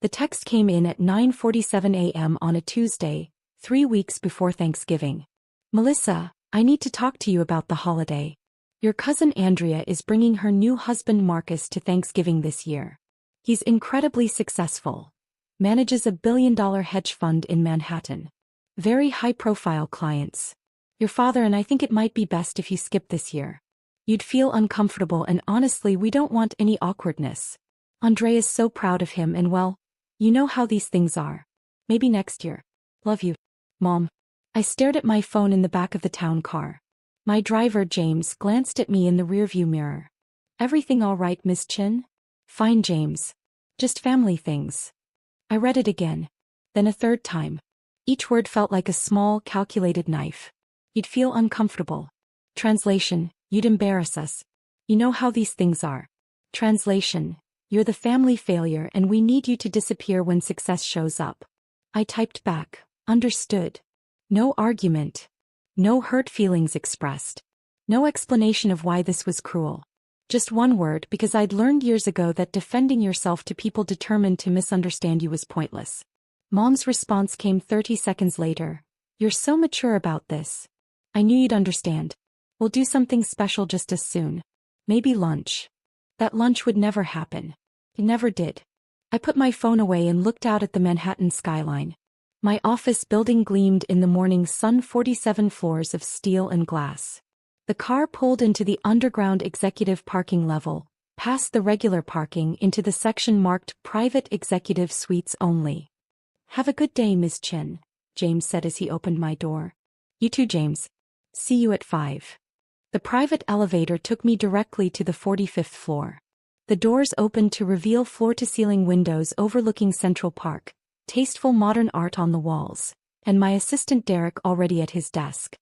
The text came in at 9:47 a.m. on a Tuesday, 3 weeks before Thanksgiving. Melissa, I need to talk to you about the holiday. Your cousin Andrea is bringing her new husband Marcus to Thanksgiving this year. He's incredibly successful. Manages a billion-dollar hedge fund in Manhattan. Very high-profile clients. Your father and I think it might be best if you skip this year. You'd feel uncomfortable and honestly we don't want any awkwardness. Andre is so proud of him and well, you know how these things are. Maybe next year. Love you, Mom. I stared at my phone in the back of the town car. My driver James glanced at me in the rearview mirror. Everything all right, Miss Chin? Fine, James. Just family things. I read it again. Then a third time. Each word felt like a small, calculated knife. You'd feel uncomfortable. Translation, you'd embarrass us. You know how these things are. Translation, you're the family failure and we need you to disappear when success shows up. I typed back, understood. No argument. No hurt feelings expressed. No explanation of why this was cruel. Just one word because I'd learned years ago that defending yourself to people determined to misunderstand you was pointless. Mom's response came 30 seconds later. You're so mature about this. I knew you'd understand. We'll do something special just as soon. Maybe lunch. That lunch would never happen. It never did. I put my phone away and looked out at the Manhattan skyline. My office building gleamed in the morning sun, 47 floors of steel and glass. The car pulled into the underground executive parking level, past the regular parking into the section marked Private Executive Suites Only. Have a good day, Miss Chin, James said as he opened my door. You too, James. See you at 5. The private elevator took me directly to the 45th floor. The doors opened to reveal floor-to-ceiling windows overlooking Central Park. Tasteful modern art on the walls, and my assistant Derek already at his desk.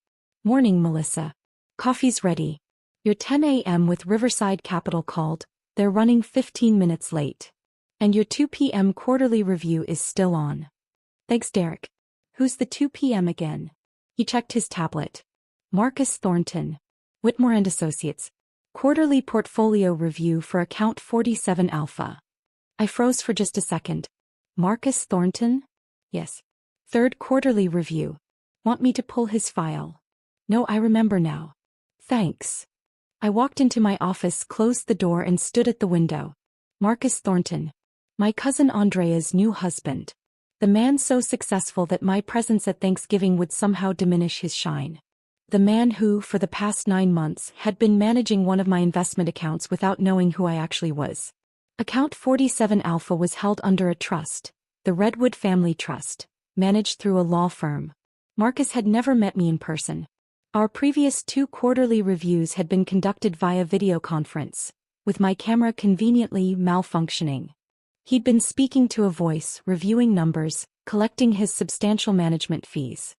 Morning, Melissa. Coffee's ready. Your 10 a.m. with Riverside Capital called, they're running 15 minutes late. And your 2 p.m. quarterly review is still on. Thanks, Derek. Who's the 2 p.m. again? He checked his tablet. Marcus Thornton. Whitmore and Associates. Quarterly portfolio review for account 47 Alpha. I froze for just a second. Marcus Thornton? Yes. Third quarterly review. Want me to pull his file? No, I remember now. Thanks. I walked into my office, closed the door and stood at the window. Marcus Thornton. My cousin Andrea's new husband. The man so successful that my presence at Thanksgiving would somehow diminish his shine. The man who, for the past 9 months, had been managing one of my investment accounts without knowing who I actually was. Account 47 Alpha was held under a trust, the Redwood Family Trust, managed through a law firm. Marcus had never met me in person. Our previous 2 quarterly reviews had been conducted via video conference, with my camera conveniently malfunctioning. He'd been speaking to a voice, reviewing numbers, collecting his substantial management fees.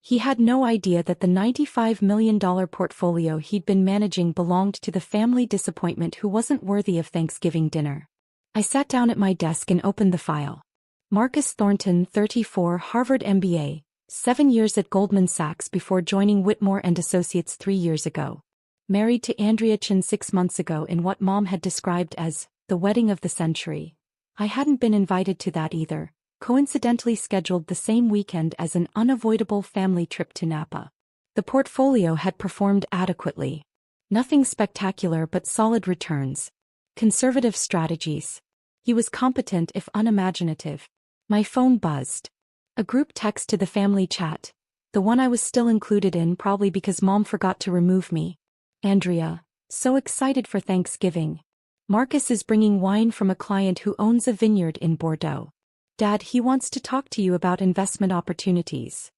He had no idea that the $95 million portfolio he'd been managing belonged to the family disappointment who wasn't worthy of Thanksgiving dinner. I sat down at my desk and opened the file. Marcus Thornton, 34, Harvard MBA, 7 years at Goldman Sachs before joining Whitmore and Associates 3 years ago. Married to Andrea Chin 6 months ago in what Mom had described as the wedding of the century. I hadn't been invited to that either. Coincidentally scheduled the same weekend as an unavoidable family trip to Napa. The portfolio had performed adequately. Nothing spectacular but solid returns. Conservative strategies. He was competent if unimaginative. My phone buzzed. A group text to the family chat. The one I was still included in probably because Mom forgot to remove me. Andrea, so excited for Thanksgiving. Marcus is bringing wine from a client who owns a vineyard in Bordeaux. Dad, he wants to talk to you about investment opportunities.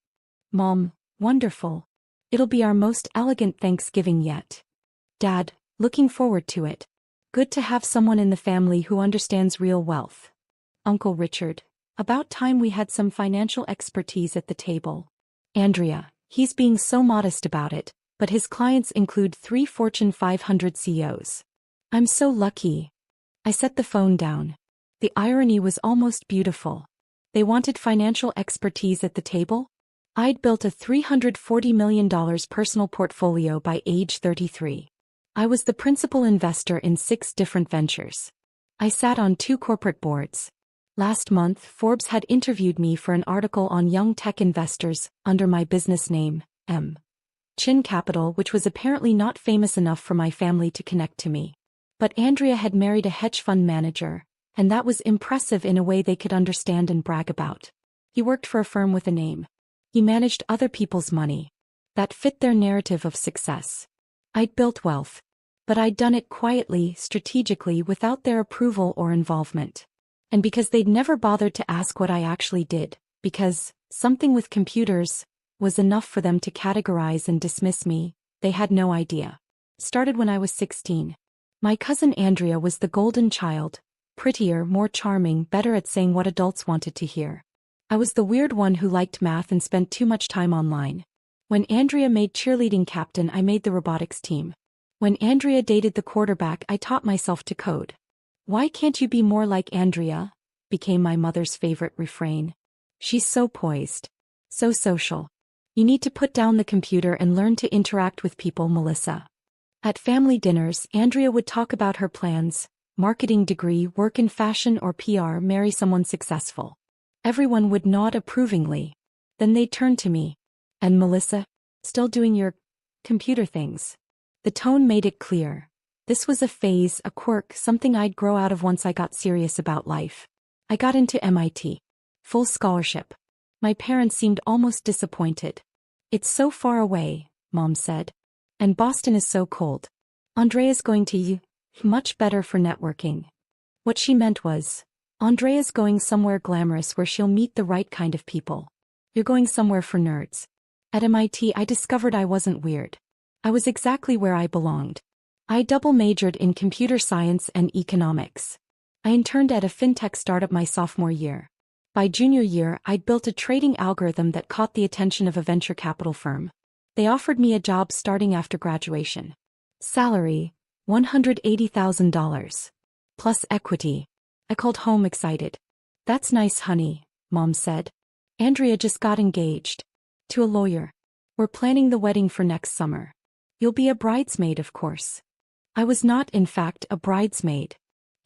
Mom, wonderful. It'll be our most elegant Thanksgiving yet. Dad, looking forward to it. Good to have someone in the family who understands real wealth. Uncle Richard, about time we had some financial expertise at the table. Andrea, he's being so modest about it, but his clients include 3 Fortune 500 CEOs. I'm so lucky. I set the phone down. The irony was almost beautiful. They wanted financial expertise at the table? I'd built a $340 million personal portfolio by age 33. I was the principal investor in 6 different ventures. I sat on 2 corporate boards. Last month, Forbes had interviewed me for an article on young tech investors under my business name, M. Chin Capital, which was apparently not famous enough for my family to connect to me. But Andrea had married a hedge fund manager, and that was impressive in a way they could understand and brag about. He worked for a firm with a name. He managed other people's money. That fit their narrative of success. I'd built wealth. But I'd done it quietly, strategically, without their approval or involvement. And because they'd never bothered to ask what I actually did, because something with computers was enough for them to categorize and dismiss me, they had no idea. Started when I was 16. My cousin Andrea was the golden child, prettier, more charming, better at saying what adults wanted to hear. I was the weird one who liked math and spent too much time online. When Andrea made cheerleading captain, I made the robotics team. When Andrea dated the quarterback, I taught myself to code. "Why can't you be more like Andrea?" became my mother's favorite refrain. "She's so poised. So social. You need to put down the computer and learn to interact with people, Melissa." At family dinners, Andrea would talk about her plans: marketing degree, work in fashion or PR, marry someone successful. Everyone would nod approvingly. Then they'd turn to me. "And Melissa, still doing your computer things?" The tone made it clear. This was a phase, a quirk, something I'd grow out of once I got serious about life. I got into MIT. Full scholarship. My parents seemed almost disappointed. "It's so far away," Mom said. "And Boston is so cold. Andrea's going to you. Much better for networking." What she meant was, "Andrea's going somewhere glamorous where she'll meet the right kind of people. You're going somewhere for nerds." At MIT, I discovered I wasn't weird. I was exactly where I belonged. I double majored in computer science and economics. I interned at a fintech startup my sophomore year. By junior year, I'd built a trading algorithm that caught the attention of a venture capital firm. They offered me a job starting after graduation. Salary, $180,000. Plus equity. I called home excited. "That's nice, honey," Mom said. "Andrea just got engaged. To a lawyer. We're planning the wedding for next summer. You'll be a bridesmaid, of course." I was not, in fact, a bridesmaid.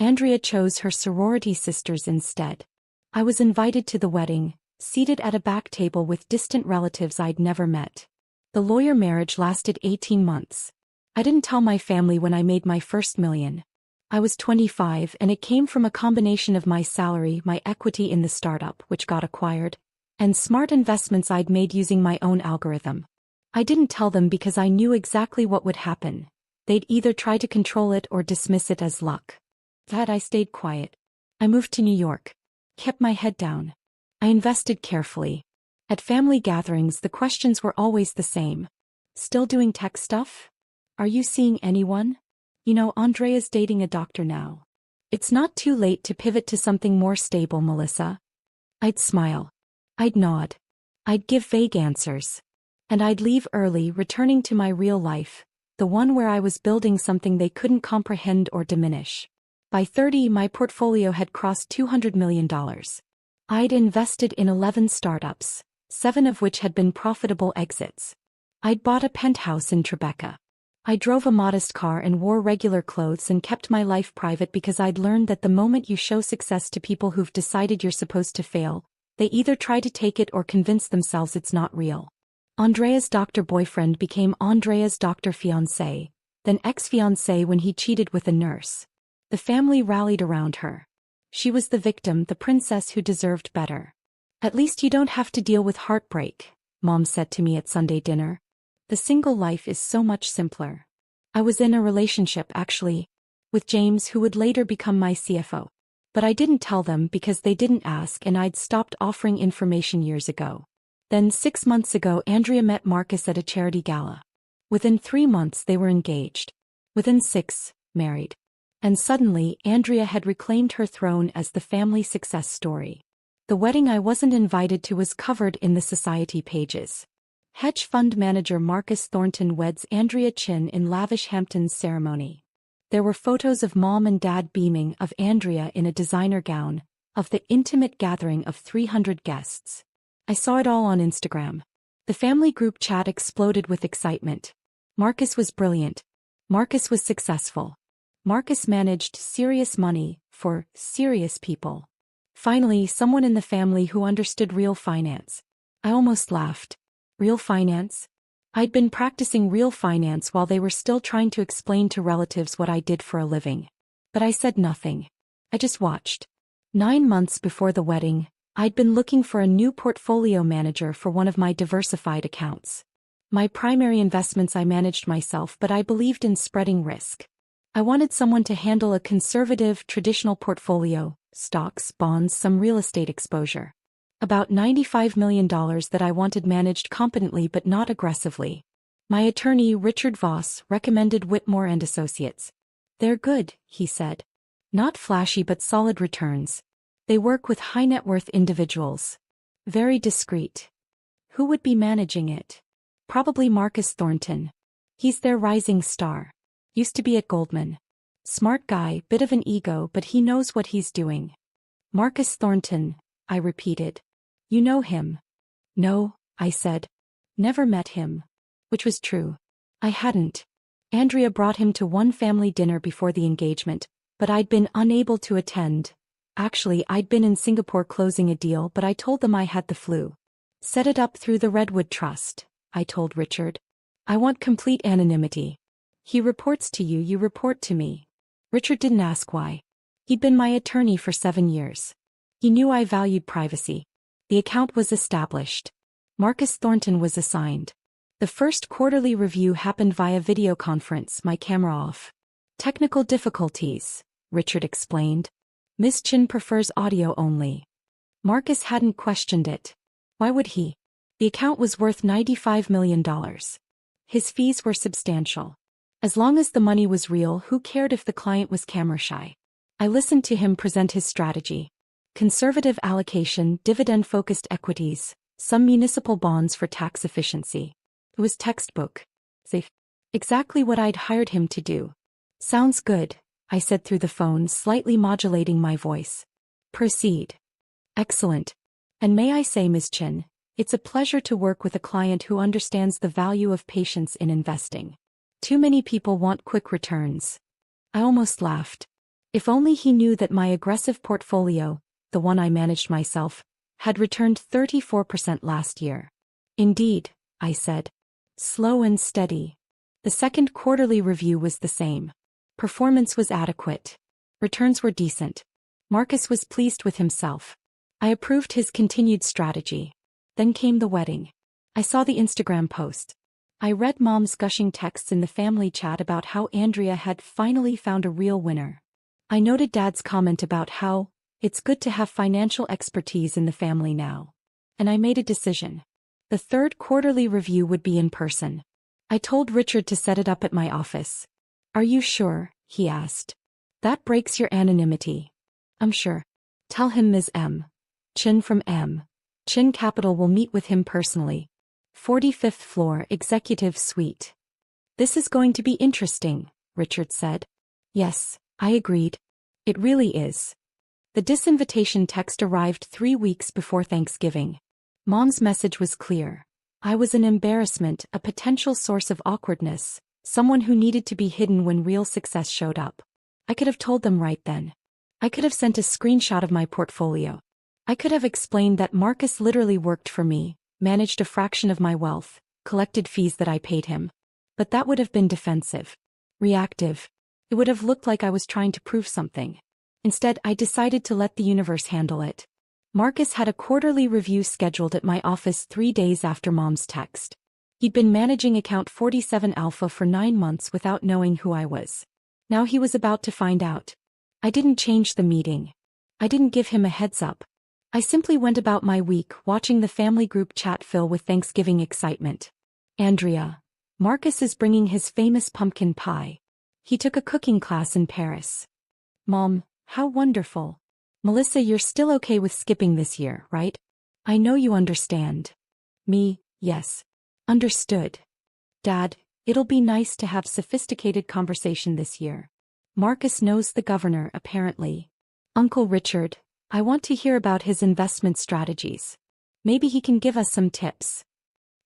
Andrea chose her sorority sisters instead. I was invited to the wedding, seated at a back table with distant relatives I'd never met. The lawyer marriage lasted 18 months. I didn't tell my family when I made my first million. I was 25, and it came from a combination of my salary, my equity in the startup, which got acquired, and smart investments I'd made using my own algorithm. I didn't tell them because I knew exactly what would happen. They'd either try to control it or dismiss it as luck. That I stayed quiet. I moved to New York. Kept my head down. I invested carefully. At family gatherings, the questions were always the same. "Still doing tech stuff? Are you seeing anyone? You know, Andrea's dating a doctor now. It's not too late to pivot to something more stable, Melissa." I'd smile. I'd nod. I'd give vague answers. And I'd leave early, returning to my real life, the one where I was building something they couldn't comprehend or diminish. By 30, my portfolio had crossed $200 million. I'd invested in 11 startups, 7 of which had been profitable exits. I'd bought a penthouse in Tribeca. I drove a modest car and wore regular clothes and kept my life private because I'd learned that the moment you show success to people who've decided you're supposed to fail, they either try to take it or convince themselves it's not real. Andrea's doctor boyfriend became Andrea's doctor fiancé, then ex-fiancé when he cheated with a nurse. The family rallied around her. She was the victim, the princess who deserved better. "At least you don't have to deal with heartbreak," Mom said to me at Sunday dinner. "The single life is so much simpler." I was in a relationship, actually, with James, who would later become my CFO. But I didn't tell them because they didn't ask, and I'd stopped offering information years ago. Then 6 months ago, Andrea met Marcus at a charity gala. Within 3 months they were engaged. Within 6, married. And suddenly, Andrea had reclaimed her throne as the family success story. The wedding I wasn't invited to was covered in the society pages. Hedge fund manager Marcus Thornton weds Andrea Chin in lavish Hamptons ceremony. There were photos of Mom and Dad beaming, of Andrea in a designer gown, of the intimate gathering of 300 guests. I saw it all on Instagram. The family group chat exploded with excitement. Marcus was brilliant. Marcus was successful. Marcus managed serious money for serious people. Finally, someone in the family who understood real finance. I almost laughed. Real finance? I'd been practicing real finance while they were still trying to explain to relatives what I did for a living. But I said nothing. I just watched. 9 months before the wedding, I'd been looking for a new portfolio manager for one of my diversified accounts. My primary investments I managed myself, but I believed in spreading risk. I wanted someone to handle a conservative, traditional portfolio, stocks, bonds, some real estate exposure. About $95 million that I wanted managed competently but not aggressively. My attorney, Richard Voss, recommended Whitmore and Associates. They're good, he said. Not flashy but solid returns. They work with high net worth individuals. Very discreet. Who would be managing it? Probably Marcus Thornton. He's their rising star. Used to be at Goldman. Smart guy, bit of an ego, but he knows what he's doing. Marcus Thornton, I repeated. You know him? No, I said. Never met him. Which was true. I hadn't. Andrea brought him to one family dinner before the engagement, but I'd been unable to attend. Actually, I'd been in Singapore closing a deal, but I told them I had the flu. Set it up through the Redwood Trust, I told Richard. I want complete anonymity. He reports to you, you report to me. Richard didn't ask why. He'd been my attorney for 7 years. He knew I valued privacy. The account was established. Marcus Thornton was assigned. The first quarterly review happened via video conference, my camera off. Technical difficulties, Richard explained. Miss Chin prefers audio only. Marcus hadn't questioned it. Why would he? The account was worth $95 million. His fees were substantial. As long as the money was real, who cared if the client was camera shy? I listened to him present his strategy. Conservative allocation, dividend-focused equities, some municipal bonds for tax efficiency. It was textbook. Safe. Exactly what I'd hired him to do. Sounds good, I said through the phone, slightly modulating my voice. Proceed. Excellent. And may I say, Ms. Chin, it's a pleasure to work with a client who understands the value of patience in investing. Too many people want quick returns. I almost laughed. If only he knew that my aggressive portfolio, the one I managed myself, had returned 34% last year. Indeed, I said. Slow and steady. The second quarterly review was the same. Performance was adequate. Returns were decent. Marcus was pleased with himself. I approved his continued strategy. Then came the wedding. I saw the Instagram post. I read Mom's gushing texts in the family chat about how Andrea had finally found a real winner. I noted Dad's comment about how it's good to have financial expertise in the family now. And I made a decision. The third quarterly review would be in person. I told Richard to set it up at my office. Are you sure? He asked. That breaks your anonymity. I'm sure. Tell him Ms. M. Chin from M. Chin Capital will meet with him personally. 45th floor, executive suite. This is going to be interesting, Richard said. Yes, I agreed. It really is. The disinvitation text arrived 3 weeks before Thanksgiving. Mom's message was clear. I was an embarrassment, a potential source of awkwardness, someone who needed to be hidden when real success showed up. I could have told them right then. I could have sent a screenshot of my portfolio. I could have explained that Marcus literally worked for me, managed a fraction of my wealth, collected fees that I paid him. But that would have been defensive. Reactive. It would have looked like I was trying to prove something. Instead, I decided to let the universe handle it. Marcus had a quarterly review scheduled at my office 3 days after Mom's text. He'd been managing account 47 Alpha for 9 months without knowing who I was. Now he was about to find out. I didn't change the meeting. I didn't give him a heads up. I simply went about my week watching the family group chat fill with Thanksgiving excitement. Andrea. Marcus is bringing his famous pumpkin pie. He took a cooking class in Paris. Mom, how wonderful. Melissa, you're still okay with skipping this year, right? I know you understand. Me, yes. Understood. Dad, it'll be nice to have sophisticated conversation this year. Marcus knows the governor, apparently. Uncle Richard, I want to hear about his investment strategies. Maybe he can give us some tips.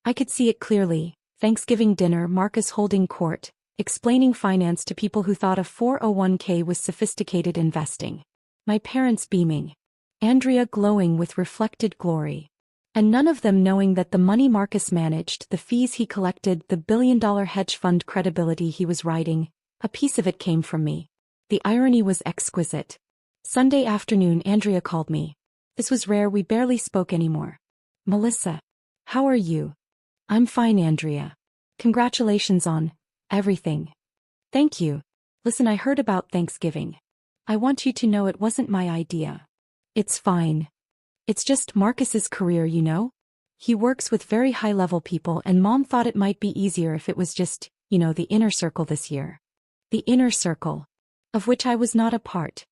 I could see it clearly. Thanksgiving dinner, Marcus holding court, explaining finance to people who thought a 401k was sophisticated investing. My parents beaming. Andrea glowing with reflected glory. And none of them knowing that the money Marcus managed, the fees he collected, the billion-dollar hedge fund credibility he was riding, a piece of it came from me. The irony was exquisite. Sunday afternoon Andrea called me. This was rare, we barely spoke anymore. Melissa. How are you? I'm fine, Andrea. Congratulations on everything. Thank you. Listen, I heard about Thanksgiving. I want you to know it wasn't my idea. It's fine. It's just Marcus's career, you know? He works with very high-level people and Mom thought it might be easier if it was just, the inner circle this year. The inner circle. Of which I was not a part.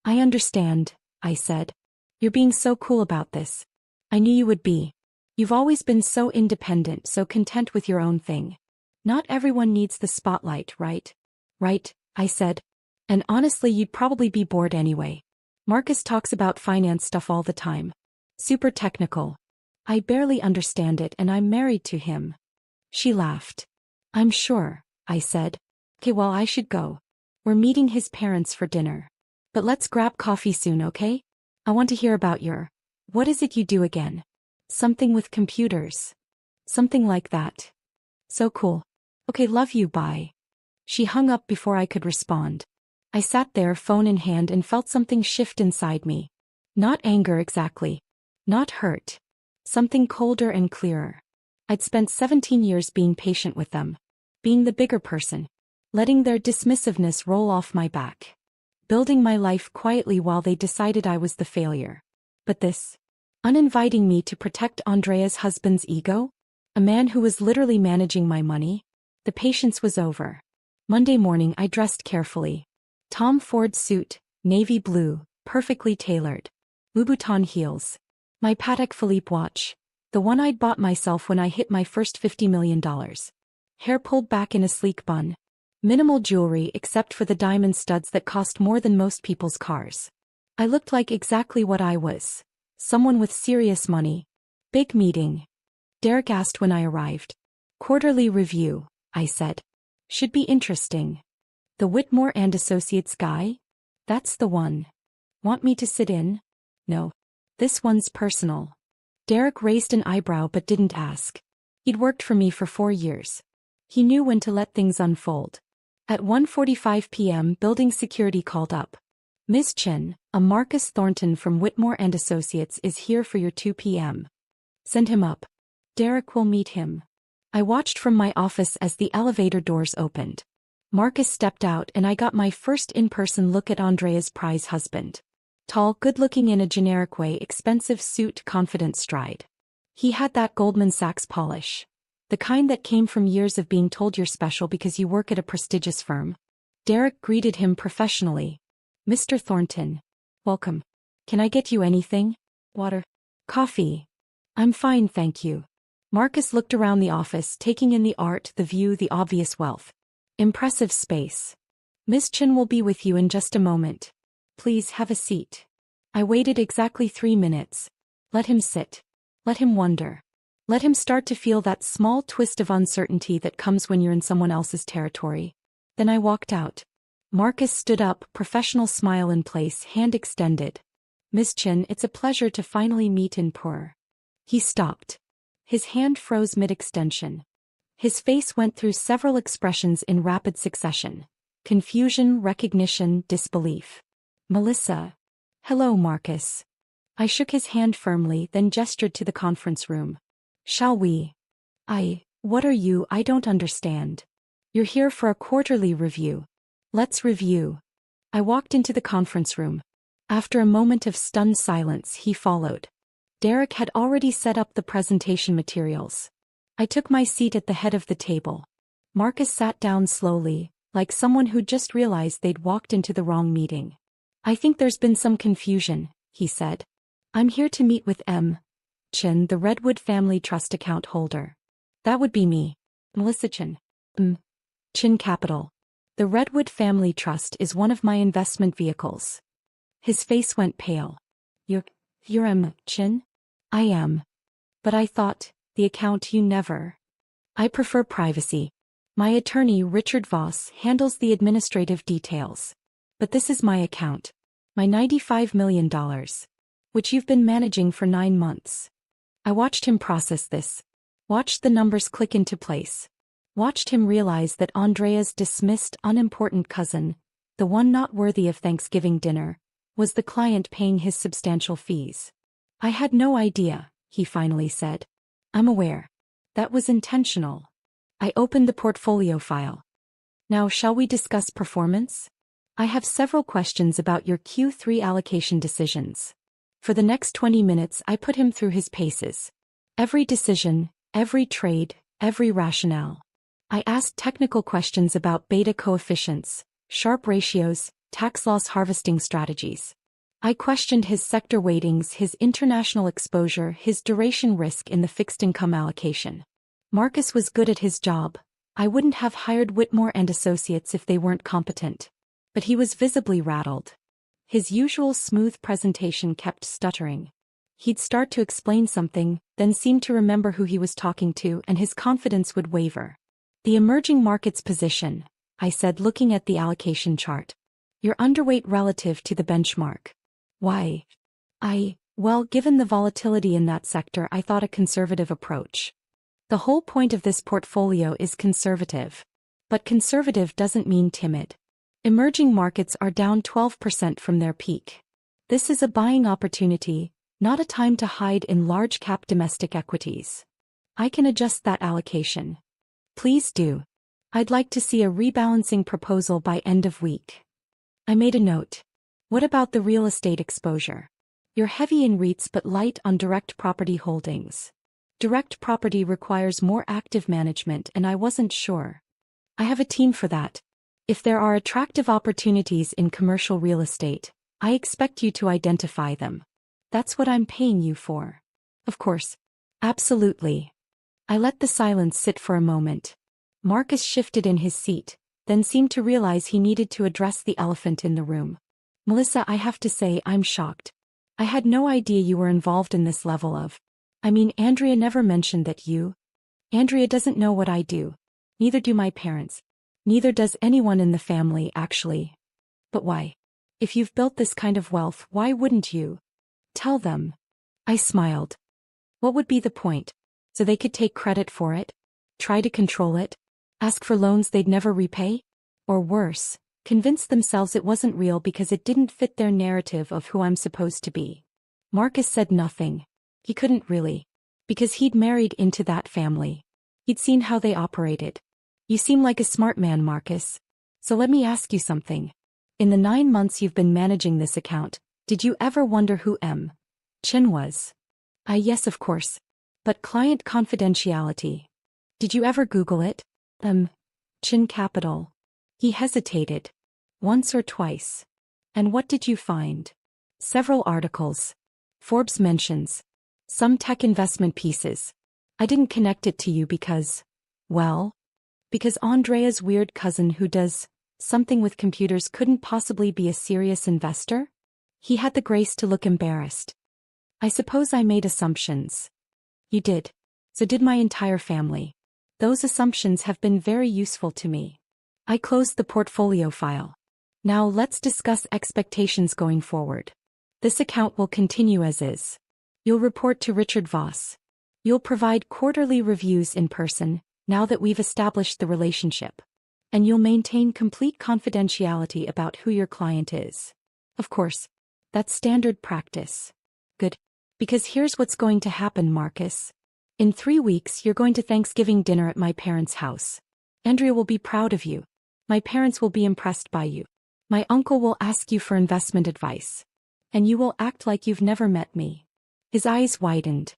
I understand, I said. You're being so cool about this. I knew you would be. You've always been so independent, so content with your own thing. Not everyone needs the spotlight, right? Right, I said. And honestly, you'd probably be bored anyway. Marcus talks about finance stuff all the time. Super technical. I barely understand it and I'm married to him. She laughed. I'm sure, I said. Okay, well, I should go. We're meeting his parents for dinner. But let's grab coffee soon, okay? I want to hear about what is it you do again? Something with computers. Something like that. So cool. Okay, love you, bye. She hung up before I could respond. I sat there, phone in hand, and felt something shift inside me. Not anger exactly. Not hurt. Something colder and clearer. I'd spent 17 years being patient with them. Being the bigger person. Letting their dismissiveness roll off my back. Building my life quietly while they decided I was the failure. But this? Uninviting me to protect Andrea's husband's ego? A man who was literally managing my money? The patience was over. Monday morning I dressed carefully. Tom Ford suit, navy blue, perfectly tailored. Louboutin heels. My Patek Philippe watch. The one I'd bought myself when I hit my first $50 million. Hair pulled back in a sleek bun. Minimal jewelry except for the diamond studs that cost more than most people's cars. I looked like exactly what I was. Someone with serious money. Big meeting. Derek asked when I arrived. Quarterly review, I said. Should be interesting. The Whitmore and Associates guy? That's the one. Want me to sit in? No. This one's personal. Derek raised an eyebrow but didn't ask. He'd worked for me for 4 years. He knew when to let things unfold. At 1:45 p.m. building security called up. Ms. Chin, a Marcus Thornton from Whitmore and Associates is here for your 2 p.m. Send him up. Derek will meet him. I watched from my office as the elevator doors opened. Marcus stepped out and I got my first in-person look at Andrea's prize husband. Tall, good-looking in a generic way, expensive suit, confident stride. He had that Goldman Sachs polish. The kind that came from years of being told you're special because you work at a prestigious firm. Derek greeted him professionally. Mr. Thornton. Welcome. Can I get you anything? Water? Coffee? I'm fine, thank you. Marcus looked around the office, taking in the art, the view, the obvious wealth. Impressive space. Miss Chin will be with you in just a moment. Please have a seat. I waited exactly 3 minutes. Let him sit. Let him wonder. Let him start to feel that small twist of uncertainty that comes when you're in someone else's territory. Then I walked out. Marcus stood up, professional smile in place, hand extended. Miss Chin, it's a pleasure to finally meet in Pur. He stopped. His hand froze mid-extension. His face went through several expressions in rapid succession. Confusion, recognition, disbelief. Melissa. Hello, Marcus. I shook his hand firmly, then gestured to the conference room. Shall we? What are you? I don't understand. You're here for a quarterly review. Let's review. I walked into the conference room. After a moment of stunned silence, he followed. Derek had already set up the presentation materials. I took my seat at the head of the table. Marcus sat down slowly, like someone who'd just realized they'd walked into the wrong meeting. I think there's been some confusion, he said. I'm here to meet with M. Chin, the Redwood Family Trust account holder. That would be me. Melissa Chin. Chin Capital. The Redwood Family Trust is one of my investment vehicles. His face went pale. You're M. Chin? I am. But I thought, the account you never. I prefer privacy. My attorney Richard Voss handles the administrative details. But this is my account. My $95 million. which you've been managing for 9 months. I watched him process this. Watched the numbers click into place. Watched him realize that Andrea's dismissed, unimportant cousin, the one not worthy of Thanksgiving dinner, was the client paying his substantial fees. I had no idea, he finally said. I'm aware. That was intentional. I opened the portfolio file. Now shall we discuss performance? I have several questions about your Q3 allocation decisions. For the next 20 minutes I put him through his paces. Every decision, every trade, every rationale. I asked technical questions about beta coefficients, Sharpe ratios, tax loss harvesting strategies. I questioned his sector weightings, his international exposure, his duration risk in the fixed income allocation. Marcus was good at his job. I wouldn't have hired Whitmore and Associates if they weren't competent. But he was visibly rattled. His usual smooth presentation kept stuttering. He'd start to explain something, then seem to remember who he was talking to, and his confidence would waver. The emerging markets position, I said, looking at the allocation chart. You're underweight relative to the benchmark. Why? Well, given the volatility in that sector, I thought a conservative approach. The whole point of this portfolio is conservative. But conservative doesn't mean timid. Emerging markets are down 12% from their peak. This is a buying opportunity, not a time to hide in large-cap domestic equities. I can adjust that allocation. Please do. I'd like to see a rebalancing proposal by end of week. I made a note. What about the real estate exposure? You're heavy in REITs but light on direct property holdings. Direct property requires more active management, and I wasn't sure. I have a team for that. If there are attractive opportunities in commercial real estate, I expect you to identify them. That's what I'm paying you for. Of course. Absolutely. I let the silence sit for a moment. Marcus shifted in his seat, then seemed to realize he needed to address the elephant in the room. Melissa, I have to say I'm shocked. I had no idea you were involved in this level of... Andrea never mentioned that you... Andrea doesn't know what I do. Neither do my parents. Neither does anyone in the family, actually. But why? If you've built this kind of wealth, why wouldn't you? Tell them. I smiled. What would be the point? So they could take credit for it? Try to control it? Ask for loans they'd never repay? Or worse, convince themselves it wasn't real because it didn't fit their narrative of who I'm supposed to be? Marcus said nothing. He couldn't really. Because he'd married into that family. He'd seen how they operated. You seem like a smart man, Marcus. So let me ask you something. In the 9 months you've been managing this account, did you ever wonder who M. Chin was? Yes, of course. But client confidentiality. Did you ever Google it? Chin Capital. He hesitated. Once or twice. And what did you find? Several articles. Forbes mentions. Some tech investment pieces. I didn't connect it to you because, well, because Andrea's weird cousin who does something with computers couldn't possibly be a serious investor? He had the grace to look embarrassed. I suppose I made assumptions. You did. So did my entire family. Those assumptions have been very useful to me. I closed the portfolio file. Now let's discuss expectations going forward. This account will continue as is. You'll report to Richard Voss. You'll provide quarterly reviews in person, now that we've established the relationship. And you'll maintain complete confidentiality about who your client is. Of course. That's standard practice. Good. Because here's what's going to happen, Marcus. In 3 weeks you're going to Thanksgiving dinner at my parents' house. Andrea will be proud of you. My parents will be impressed by you. My uncle will ask you for investment advice. And you will act like you've never met me. His eyes widened.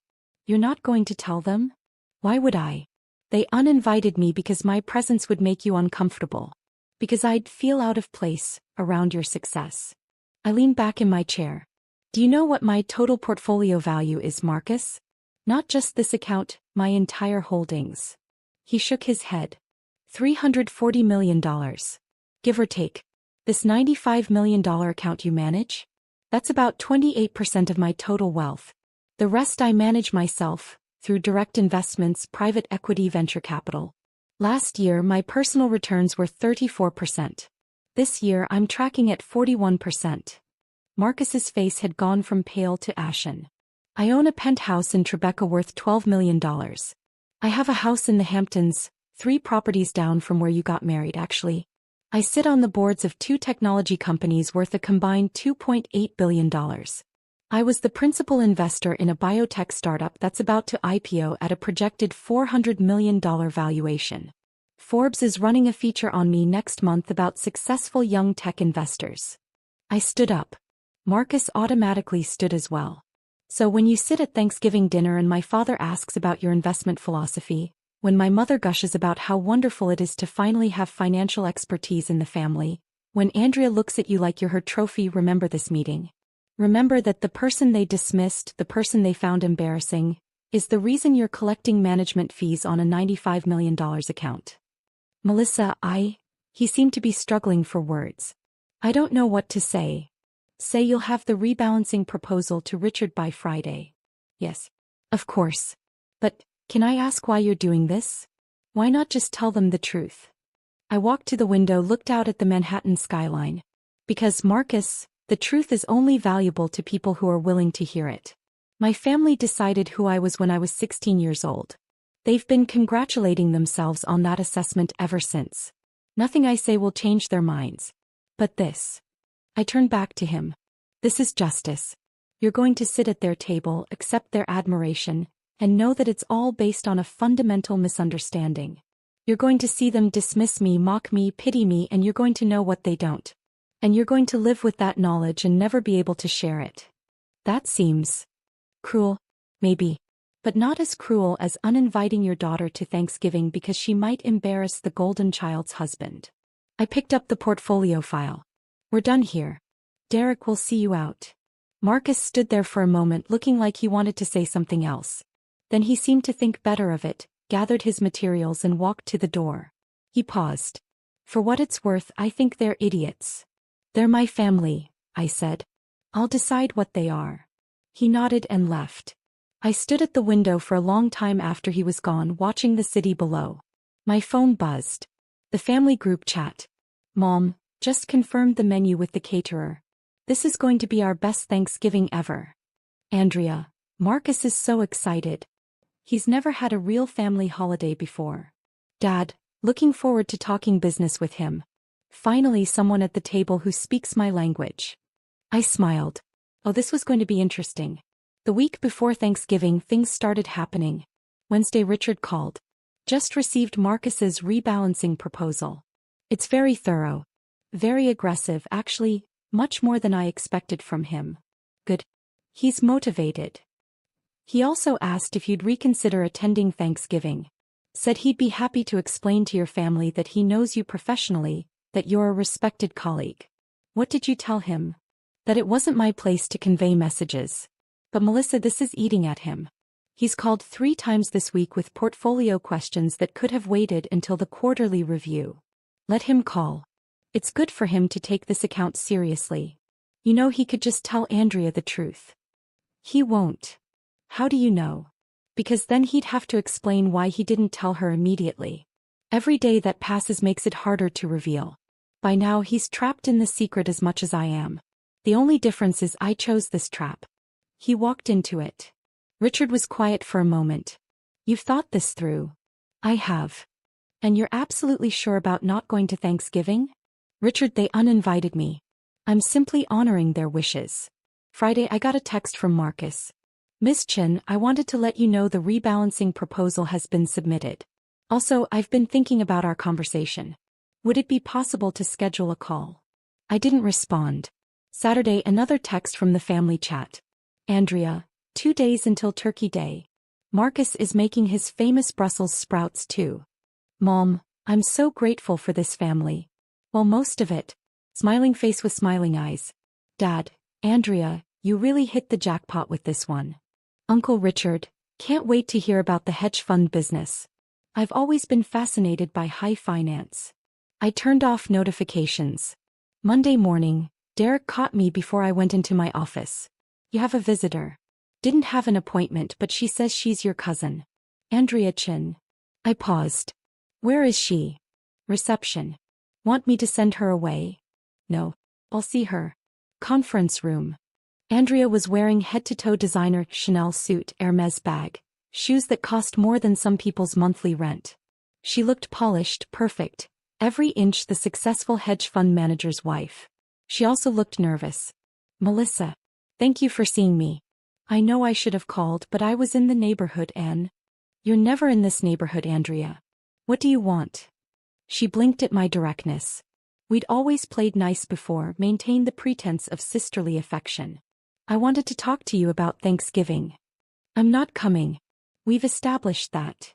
You're not going to tell them? Why would I? They uninvited me because my presence would make you uncomfortable. Because I'd feel out of place around your success. I leaned back in my chair. Do you know what my total portfolio value is, Marcus? Not just this account, my entire holdings. He shook his head. $340 million. Give or take. This $95 million account you manage? That's about 28% of my total wealth. The rest I manage myself, through direct investments, private equity, venture capital. Last year my personal returns were 34%. This year I'm tracking at 41%. Marcus's face had gone from pale to ashen. I own a penthouse in Tribeca worth $12 million. I have a house in the Hamptons, 3 properties down from where you got married actually. I sit on the boards of 2 technology companies worth a combined $2.8 billion. I was the principal investor in a biotech startup that's about to IPO at a projected $400 million valuation. Forbes is running a feature on me next month about successful young tech investors. I stood up. Marcus automatically stood as well. So when you sit at Thanksgiving dinner and my father asks about your investment philosophy, when my mother gushes about how wonderful it is to finally have financial expertise in the family, when Andrea looks at you like you're her trophy, remember this meeting. Remember that the person they dismissed, the person they found embarrassing, is the reason you're collecting management fees on a $95 million account. Melissa, he seemed to be struggling for words. I don't know what to say. Say you'll have the rebalancing proposal to Richard by Friday. Yes. Of course. But, can I ask why you're doing this? Why not just tell them the truth? I walked to the window, looked out at the Manhattan skyline. Because, Marcus, the truth is only valuable to people who are willing to hear it. My family decided who I was when I was 16 years old. They've been congratulating themselves on that assessment ever since. Nothing I say will change their minds. But this. I turned back to him. This is justice. You're going to sit at their table, accept their admiration, and know that it's all based on a fundamental misunderstanding. You're going to see them dismiss me, mock me, pity me, and you're going to know what they don't. And you're going to live with that knowledge and never be able to share it. That seems cruel, maybe, but not as cruel as uninviting your daughter to Thanksgiving because she might embarrass the golden child's husband. I picked up the portfolio file. We're done here. Derek will see you out. Marcus stood there for a moment looking like he wanted to say something else. Then he seemed to think better of it, gathered his materials and walked to the door. He paused. For what it's worth, I think they're idiots. They're my family, I said. I'll decide what they are. He nodded and left. I stood at the window for a long time after he was gone, watching the city below. My phone buzzed. The family group chat. Mom, just confirmed the menu with the caterer. This is going to be our best Thanksgiving ever. Andrea, Marcus is so excited. He's never had a real family holiday before. Dad, looking forward to talking business with him. Finally, someone at the table who speaks my language. I smiled. Oh, this was going to be interesting. The week before Thanksgiving, things started happening. Wednesday, Richard called. Just received Marcus's rebalancing proposal. It's very thorough. Very aggressive, actually, much more than I expected from him. Good. He's motivated. He also asked if you'd reconsider attending Thanksgiving. Said he'd be happy to explain to your family that he knows you professionally, that you're a respected colleague. What did you tell him? That it wasn't my place to convey messages. But Melissa, this is eating at him. He's called 3 times this week with portfolio questions that could have waited until the quarterly review. Let him call. It's good for him to take this account seriously. You know, he could just tell Andrea the truth. He won't. How do you know? Because then he'd have to explain why he didn't tell her immediately. Every day that passes makes it harder to reveal. By now he's trapped in the secret as much as I am. The only difference is I chose this trap. He walked into it. Richard was quiet for a moment. You've thought this through. I have. And you're absolutely sure about not going to Thanksgiving? Richard, they uninvited me. I'm simply honoring their wishes. Friday I got a text from Marcus. Miss Chin, I wanted to let you know the rebalancing proposal has been submitted. Also, I've been thinking about our conversation. Would it be possible to schedule a call? I didn't respond. Saturday, another text from the family chat. Andrea, 2 days until Turkey Day. Marcus is making his famous Brussels sprouts too. Mom, I'm so grateful for this family. Well, most of it. Smiling face with smiling eyes. Dad, Andrea, you really hit the jackpot with this one. Uncle Richard, can't wait to hear about the hedge fund business. I've always been fascinated by high finance. I turned off notifications. Monday morning, Derek caught me before I went into my office. You have a visitor. Didn't have an appointment, but she says she's your cousin. Andrea Chin. I paused. Where is she? Reception. Want me to send her away? No. I'll see her. Conference room. Andrea was wearing head-to-toe designer Chanel suit, Hermes bag, shoes that cost more than some people's monthly rent. She looked polished, perfect, every inch the successful hedge fund manager's wife. She also looked nervous. Melissa. Thank you for seeing me. I know I should have called, but I was in the neighborhood and... You're never in this neighborhood, Andrea. What do you want? She blinked at my directness. We'd always played nice before, maintained the pretense of sisterly affection. I wanted to talk to you about Thanksgiving. I'm not coming. We've established that.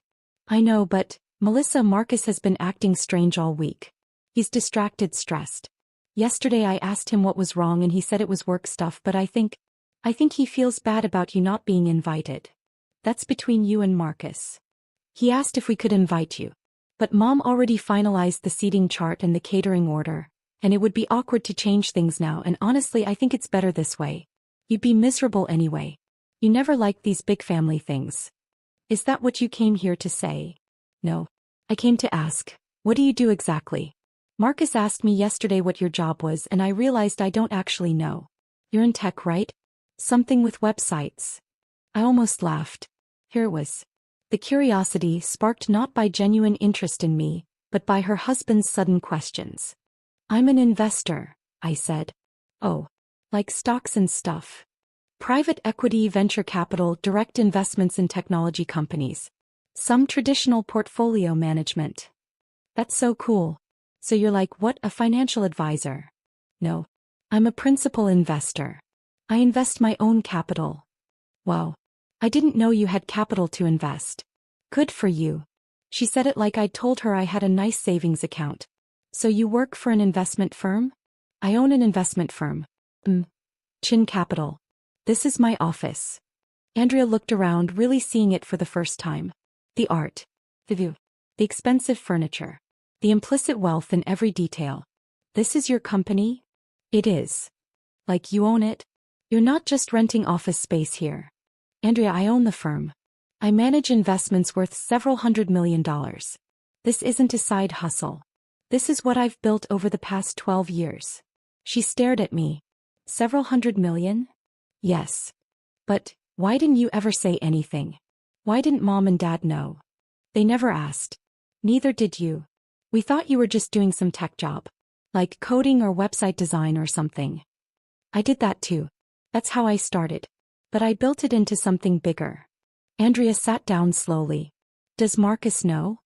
I know, but, Melissa, Marcus has been acting strange all week. He's distracted, stressed. Yesterday I asked him what was wrong and he said it was work stuff, but I think he feels bad about you not being invited. That's between you and Marcus. He asked if we could invite you. But Mom already finalized the seating chart and the catering order, and it would be awkward to change things now, and honestly I think it's better this way. You'd be miserable anyway. You never liked these big family things. Is that what you came here to say? No. I came to ask, what do you do exactly? Marcus asked me yesterday what your job was and I realized I don't actually know. You're in tech, right? Something with websites. I almost laughed. Here it was. The curiosity sparked not by genuine interest in me, but by her husband's sudden questions. I'm an investor, I said. Oh. Like stocks and stuff. Private equity, venture capital, direct investments in technology companies. Some traditional portfolio management. That's so cool. So you're like, what, a financial advisor? No. I'm a principal investor. I invest my own capital. Wow. I didn't know you had capital to invest. Good for you. She said it like I'd told her I had a nice savings account. So you work for an investment firm? I own an investment firm. Chin Capital. This is my office. Andrea looked around, really seeing it for the first time. The art. The view. The expensive furniture. The implicit wealth in every detail. This is your company? It is. Like you own it? You're not just renting office space here. Andrea, I own the firm. I manage investments worth several $100 million. This isn't a side hustle. This is what I've built over the past 12 years. She stared at me. Several $100 million? Yes. But, why didn't you ever say anything? Why didn't Mom and Dad know? They never asked. Neither did you. We thought you were just doing some tech job. Like coding or website design or something. I did that too. That's how I started. But I built it into something bigger. Andrea sat down slowly. Does Marcus know?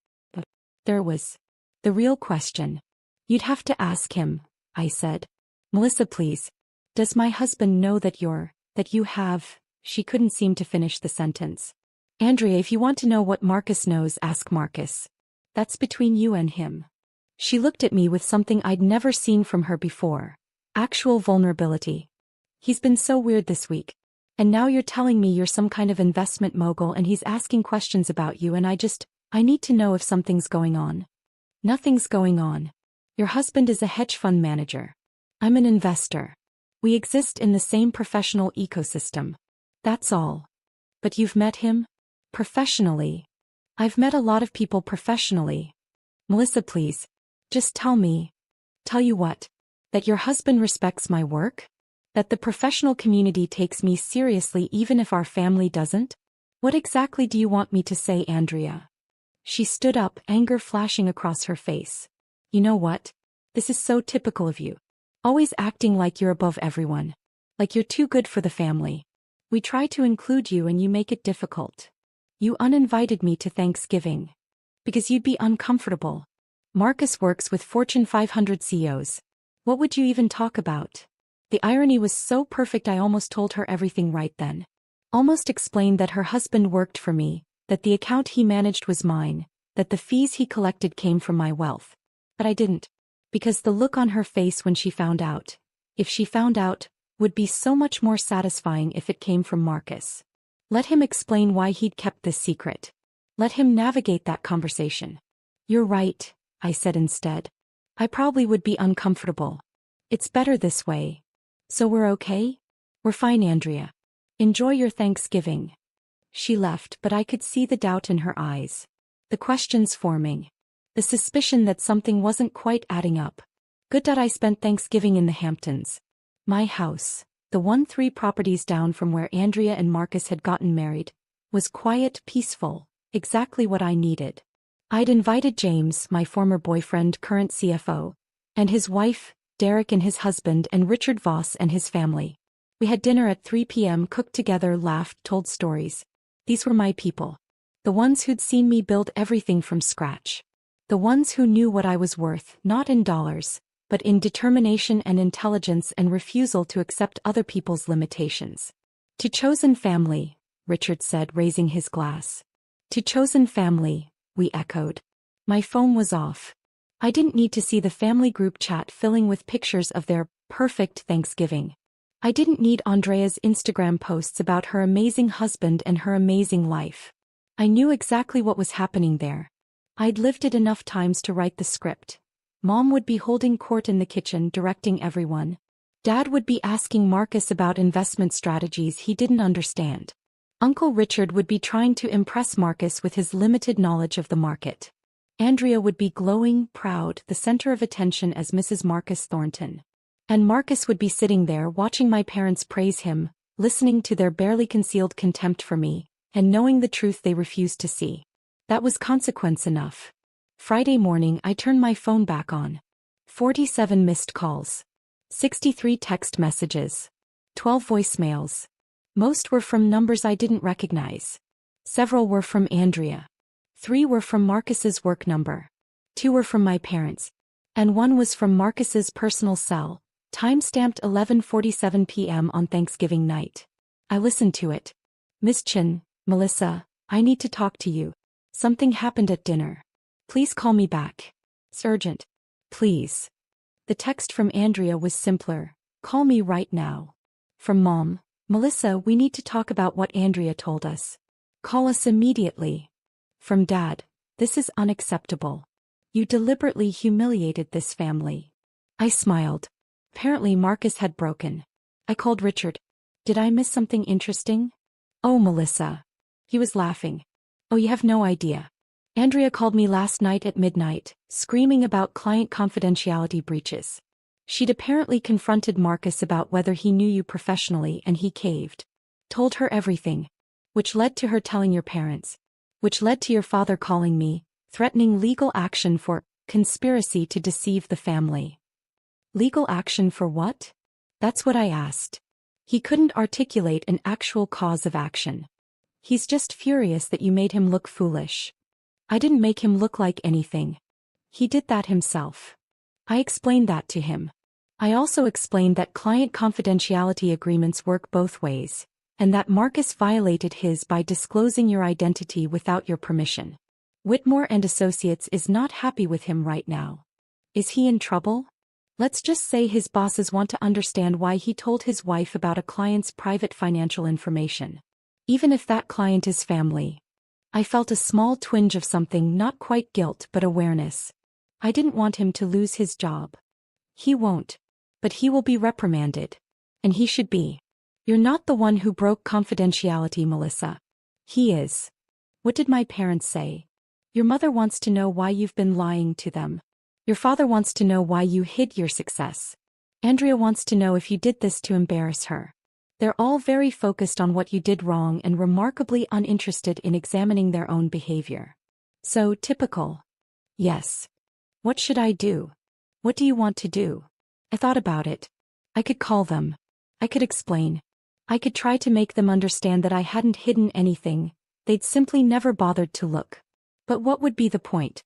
There was. The real question. You'd have to ask him, I said. Melissa, please. Does my husband know that you have... She couldn't seem to finish the sentence. Andrea, if you want to know what Marcus knows, ask Marcus. That's between you and him. She looked at me with something I'd never seen from her before. Actual vulnerability. He's been so weird this week. And now you're telling me you're some kind of investment mogul and he's asking questions about you and I need to know if something's going on. Nothing's going on. Your husband is a hedge fund manager. I'm an investor. We exist in the same professional ecosystem. That's all. But you've met him? Professionally. I've met a lot of people professionally. Melissa, please. Just tell me. Tell you what? That your husband respects my work? That the professional community takes me seriously even if our family doesn't? What exactly do you want me to say, Andrea? She stood up, anger flashing across her face. You know what? This is so typical of you. Always acting like you're above everyone. Like you're too good for the family. We try to include you and you make it difficult. You uninvited me to Thanksgiving. Because you'd be uncomfortable. Marcus works with Fortune 500 CEOs. What would you even talk about? The irony was so perfect I almost told her everything right then. Almost explained that her husband worked for me, that the account he managed was mine, that the fees he collected came from my wealth. But I didn't. Because the look on her face when she found out, if she found out, would be so much more satisfying if it came from Marcus. Let him explain why he'd kept this secret. Let him navigate that conversation. You're right, I said instead. I probably would be uncomfortable. It's better this way. So we're okay? We're fine, Andrea. Enjoy your Thanksgiving. She left, but I could see the doubt in her eyes. The questions forming. The suspicion that something wasn't quite adding up. Good that I spent Thanksgiving in the Hamptons. My house, the one 3 properties down from where Andrea and Marcus had gotten married, was quiet, peaceful, exactly what I needed. I'd invited James, my former boyfriend, current CFO, and his wife, Derek and his husband, and Richard Voss and his family. We had dinner at 3 p.m., cooked together, laughed, told stories. These were my people. The ones who'd seen me build everything from scratch. The ones who knew what I was worth, not in dollars, but in determination and intelligence and refusal to accept other people's limitations. To chosen family, Richard said, raising his glass. To chosen family, we echoed. My phone was off. I didn't need to see the family group chat filling with pictures of their perfect Thanksgiving. I didn't need Andrea's Instagram posts about her amazing husband and her amazing life. I knew exactly what was happening there. I'd lived it enough times to write the script. Mom would be holding court in the kitchen, directing everyone. Dad would be asking Marcus about investment strategies he didn't understand. Uncle Richard would be trying to impress Marcus with his limited knowledge of the market. Andrea would be glowing, proud, the center of attention as Mrs. Marcus Thornton. And Marcus would be sitting there watching my parents praise him, listening to their barely concealed contempt for me, and knowing the truth they refused to see. That was consequence enough. Friday morning, I turned my phone back on. 47 missed calls. 63 text messages. 12 voicemails. Most were from numbers I didn't recognize. Several were from Andrea. 3 were from Marcus's work number. 2 were from my parents. And 1 was from Marcus's personal cell, time-stamped 11:47 p.m. on Thanksgiving night. I listened to it. Miss Chin, Melissa, I need to talk to you. Something happened at dinner. Please call me back. It's urgent. Please. The text from Andrea was simpler. Call me right now. From Mom, Melissa, we need to talk about what Andrea told us. Call us immediately. From Dad, this is unacceptable. You deliberately humiliated this family. I smiled. Apparently Marcus had broken. I called Richard. Did I miss something interesting? Oh, Melissa. He was laughing. Oh, you have no idea. Andrea called me last night at midnight, screaming about client confidentiality breaches. She'd apparently confronted Marcus about whether he knew you professionally, and he caved. Told her everything. Which led to her telling your parents. Which led to your father calling me, threatening legal action for conspiracy to deceive the family. Legal action for what? That's what I asked. He couldn't articulate an actual cause of action. He's just furious that you made him look foolish. I didn't make him look like anything. He did that himself. I explained that to him. I also explained that client confidentiality agreements work both ways, and that Marcus violated his by disclosing your identity without your permission. Whitmore and Associates is not happy with him right now. Is he in trouble? Let's just say his bosses want to understand why he told his wife about a client's private financial information. Even if that client is family. I felt a small twinge of something, not quite guilt but awareness. I didn't want him to lose his job. He won't. But he will be reprimanded. And he should be. You're not the one who broke confidentiality, Melissa. He is. What did my parents say? Your mother wants to know why you've been lying to them. Your father wants to know why you hid your success. Andrea wants to know if you did this to embarrass her. They're all very focused on what you did wrong and remarkably uninterested in examining their own behavior. So typical. Yes. What should I do? What do you want to do? I thought about it. I could call them. I could explain. I could try to make them understand that I hadn't hidden anything. They'd simply never bothered to look. But what would be the point?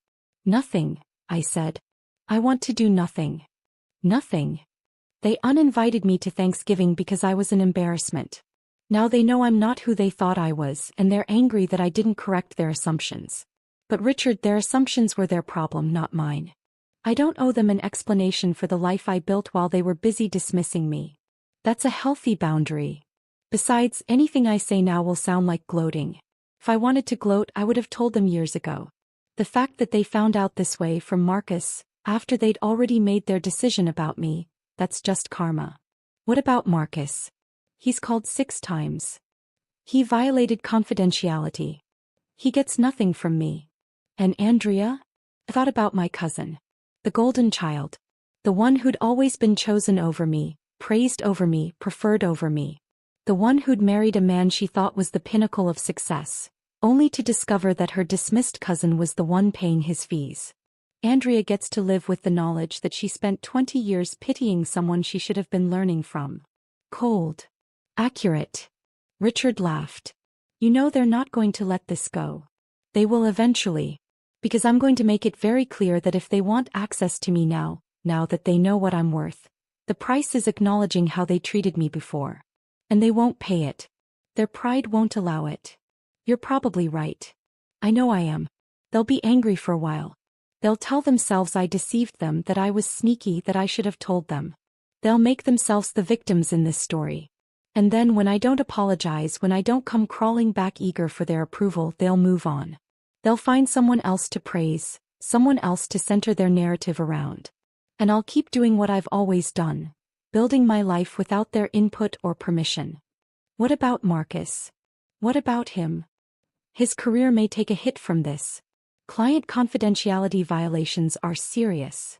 Nothing, I said. I want to do nothing. Nothing. They uninvited me to Thanksgiving because I was an embarrassment. Now they know I'm not who they thought I was, and they're angry that I didn't correct their assumptions. But Richard, their assumptions were their problem, not mine. I don't owe them an explanation for the life I built while they were busy dismissing me. That's a healthy boundary. Besides, anything I say now will sound like gloating. If I wanted to gloat, I would have told them years ago. The fact that they found out this way from Marcus, after they'd already made their decision about me, that's just karma. What about Marcus? He's called 6 times. He violated confidentiality. He gets nothing from me. And Andrea? I thought about my cousin. The golden child. The one who'd always been chosen over me, praised over me, preferred over me. The one who'd married a man she thought was the pinnacle of success, only to discover that her dismissed cousin was the one paying his fees. Andrea gets to live with the knowledge that she spent 20 years pitying someone she should have been learning from. Cold. Accurate. Richard laughed. You know they're not going to let this go. They will eventually. Because I'm going to make it very clear that if they want access to me now that they know what I'm worth, the price is acknowledging how they treated me before. And they won't pay it. Their pride won't allow it. You're probably right. I know I am. They'll be angry for a while. They'll tell themselves I deceived them, that I was sneaky, that I should have told them. They'll make themselves the victims in this story. And then when I don't apologize, when I don't come crawling back eager for their approval, they'll move on. They'll find someone else to praise, someone else to center their narrative around. And I'll keep doing what I've always done, building my life without their input or permission. What about Marcus? What about him? His career may take a hit from this. Client confidentiality violations are serious.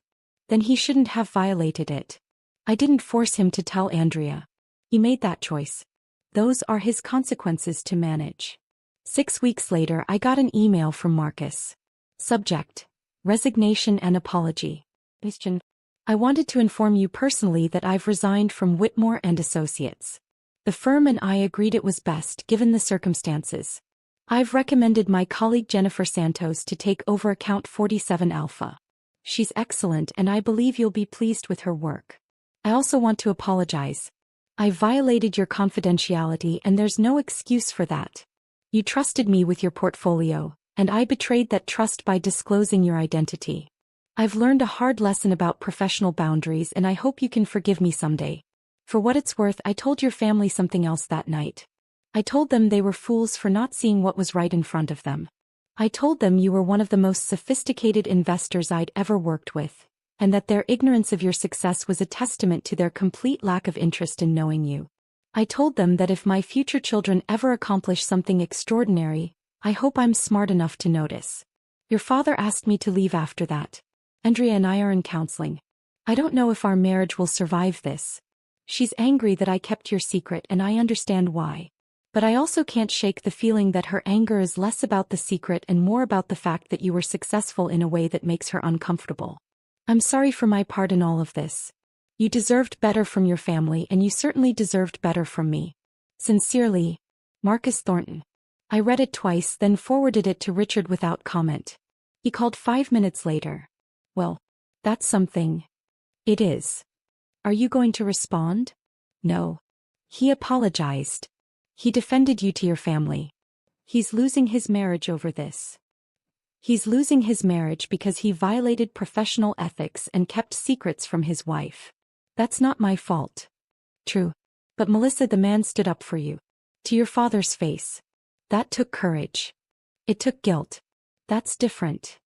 Then he shouldn't have violated it. I didn't force him to tell Andrea. He made that choice. Those are his consequences to manage. 6 weeks later, I got an email from Marcus. Subject: resignation and apology. Question: I wanted to inform you personally that I've resigned from Whitmore and Associates. The firm and I agreed it was best given the circumstances. I've recommended my colleague Jennifer Santos to take over account 47 Alpha. She's excellent and I believe you'll be pleased with her work. I also want to apologize. I violated your confidentiality and there's no excuse for that. You trusted me with your portfolio, and I betrayed that trust by disclosing your identity. I've learned a hard lesson about professional boundaries and I hope you can forgive me someday. For what it's worth, I told your family something else that night. I told them they were fools for not seeing what was right in front of them. I told them you were one of the most sophisticated investors I'd ever worked with, and that their ignorance of your success was a testament to their complete lack of interest in knowing you. I told them that if my future children ever accomplish something extraordinary, I hope I'm smart enough to notice. Your father asked me to leave after that. Andrea and I are in counseling. I don't know if our marriage will survive this. She's angry that I kept your secret and I understand why. But I also can't shake the feeling that her anger is less about the secret and more about the fact that you were successful in a way that makes her uncomfortable. I'm sorry for my part in all of this. You deserved better from your family and you certainly deserved better from me. Sincerely, Marcus Thornton. I read it twice, then forwarded it to Richard without comment. He called 5 minutes later. Well, that's something. It is. Are you going to respond? No. He apologized. He defended you to your family. He's losing his marriage over this. He's losing his marriage because he violated professional ethics and kept secrets from his wife. That's not my fault. True. But Melissa, the man stood up for you. To your father's face. That took courage. It took guilt. That's different.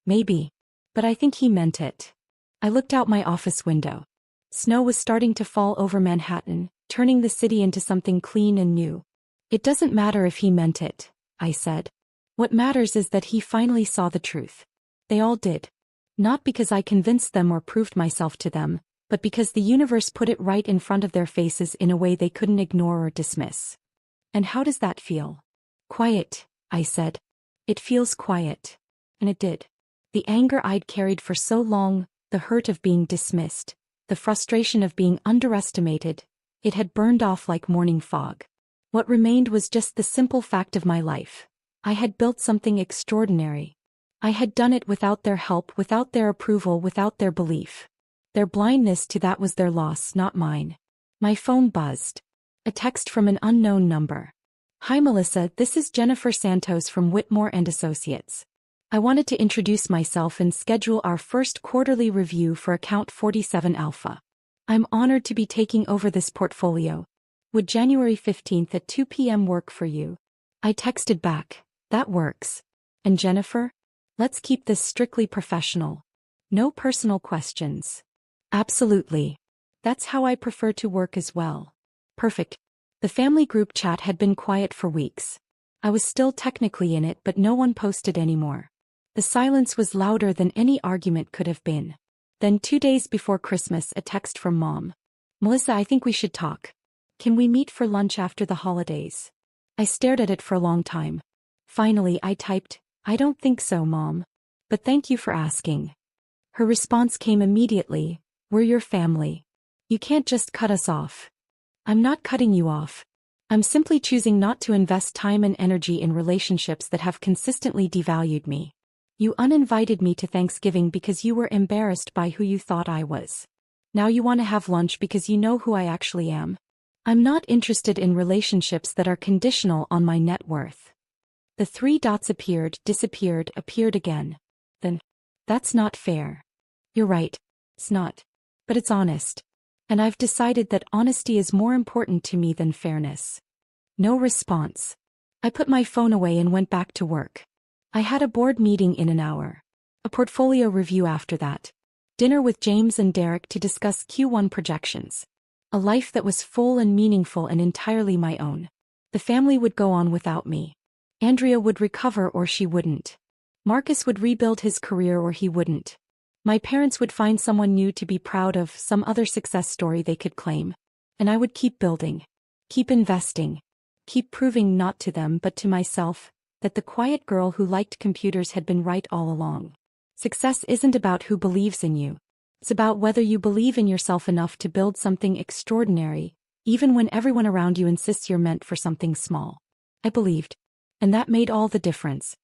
Maybe. But I think he meant it. I looked out my office window. Snow was starting to fall over Manhattan, turning the city into something clean and new. It doesn't matter if he meant it, I said. What matters is that he finally saw the truth. They all did. Not because I convinced them or proved myself to them, but because the universe put it right in front of their faces in a way they couldn't ignore or dismiss. And how does that feel? Quiet, I said. It feels quiet. And it did. The anger I'd carried for so long, the hurt of being dismissed, the frustration of being underestimated, it had burned off like morning fog. What remained was just the simple fact of my life. I had built something extraordinary. I had done it without their help, without their approval, without their belief. Their blindness to that was their loss, not mine. My phone buzzed. A text from an unknown number. Hi Melissa, this is Jennifer Santos from Whitmore and Associates. I wanted to introduce myself and schedule our first quarterly review for account 47 Alpha. I'm honored to be taking over this portfolio. Would January 15th at 2 p.m. work for you? I texted back, that works. And Jennifer? Let's keep this strictly professional. No personal questions. Absolutely. That's how I prefer to work as well. Perfect. The family group chat had been quiet for weeks. I was still technically in it, but no one posted anymore. The silence was louder than any argument could have been. Then 2 days before Christmas, a text from Mom. Melissa, I think we should talk. Can we meet for lunch after the holidays? I stared at it for a long time. Finally, I typed, I don't think so, Mom. But thank you for asking. Her response came immediately, we're your family. You can't just cut us off. I'm not cutting you off. I'm simply choosing not to invest time and energy in relationships that have consistently devalued me. You uninvited me to Thanksgiving because you were embarrassed by who you thought I was. Now you want to have lunch because you know who I actually am. I'm not interested in relationships that are conditional on my net worth. The 3 dots appeared, disappeared, appeared again. Then, that's not fair. You're right. It's not. But it's honest. And I've decided that honesty is more important to me than fairness. No response. I put my phone away and went back to work. I had a board meeting in an hour. A portfolio review after that. Dinner with James and Derek to discuss Q1 projections. A life that was full and meaningful and entirely my own. The family would go on without me. Andrea would recover or she wouldn't. Marcus would rebuild his career or he wouldn't. My parents would find someone new to be proud of, some other success story they could claim. And I would keep building. Keep investing. Keep proving not to them but to myself, that the quiet girl who liked computers had been right all along. Success isn't about who believes in you. It's about whether you believe in yourself enough to build something extraordinary, even when everyone around you insists you're meant for something small. I believed. And that made all the difference.